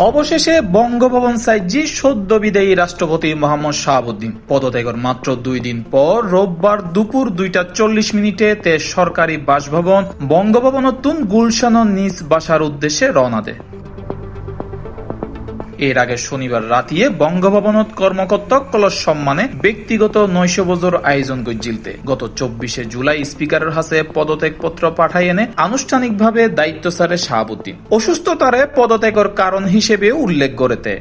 অবশেষে বঙ্গভবন সাইজি সদ্য বিদায়ী রাষ্ট্রপতি মোহাম্মদ শাহাবুদ্দিন পদত্যাগের মাত্র 2 দিন পর রোববার দুপুর 2:40 তে সরকারি বাসভবন বঙ্গভবনতুন গুলশানের নিজ বাসার উদ্দেশ্যে রওনা দেয়। এর আগে শনিবার রাতিয়ে বঙ্গভবনত কর্মকর্তাসকলৰ সম্মানে ব্যক্তিগত নৈশভোজৰ আয়োজন কৰিছিলতে গত 24 জুলাই স্পিকারের হাতে পদত্যাগপত্র পাঠাই এনে আনুষ্ঠানিকভাবে দায়িত্ব ছাড়ে শাহাবুদ্দিন। অসুস্থতারে পদত্যাগের কারণ হিসেবে উল্লেখ করেতে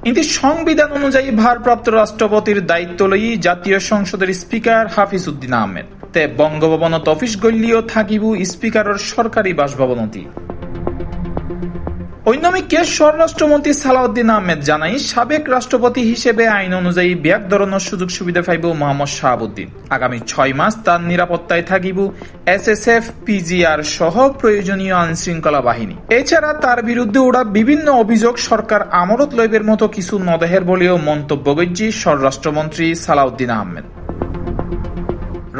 কিন্তু সংবিধান অনুযায়ী ভারপ্রাপ্ত রাষ্ট্রপতির দায়িত্ব লই জাতীয় সংসদের স্পিকার হাফিজ উদ্দিন আহমেদ তে বঙ্গভবনত অফিস গল্লিও থাকিব স্পিকারের সরকারি বাসভবনতি। অন্যদিকে স্বরাষ্ট্রমন্ত্রী সালাউদ্দিন আহমেদ জানাই সাবেক রাষ্ট্রপতি হিসেবে আইন অনুযায়ী ব্যাক ধরনের সুযোগ সুবিধা পাইব মোহাম্মদ শাহাবুদ্দিন। আগামী 6 মাস তার নিরাপত্তায় থাকিব SSF, PGR সহ প্রয়োজনীয় আইন শৃঙ্খলা বাহিনী। এছাড়া তার বিরুদ্ধে ওরা বিভিন্ন অভিযোগ সরকার আমলত লইবের মতো কিছু নদেহের বলেও মন্তব্য করছে স্বরাষ্ট্রমন্ত্রী সালাউদ্দিন আহমেদ।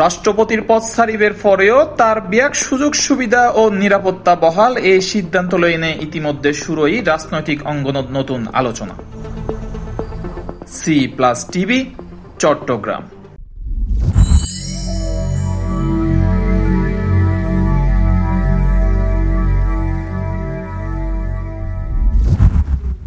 রাষ্ট্রপতির পদ ছাড়িবের পরেও তার ব্যাক সুযোগ সুবিধা ও নিরাপত্তা বহাল এই সিদ্ধান্ত লইনে ইতিমধ্যে শুরুই রাজনৈতিক অঙ্গনত নতুন আলোচনা। C+ TV, Chittagong.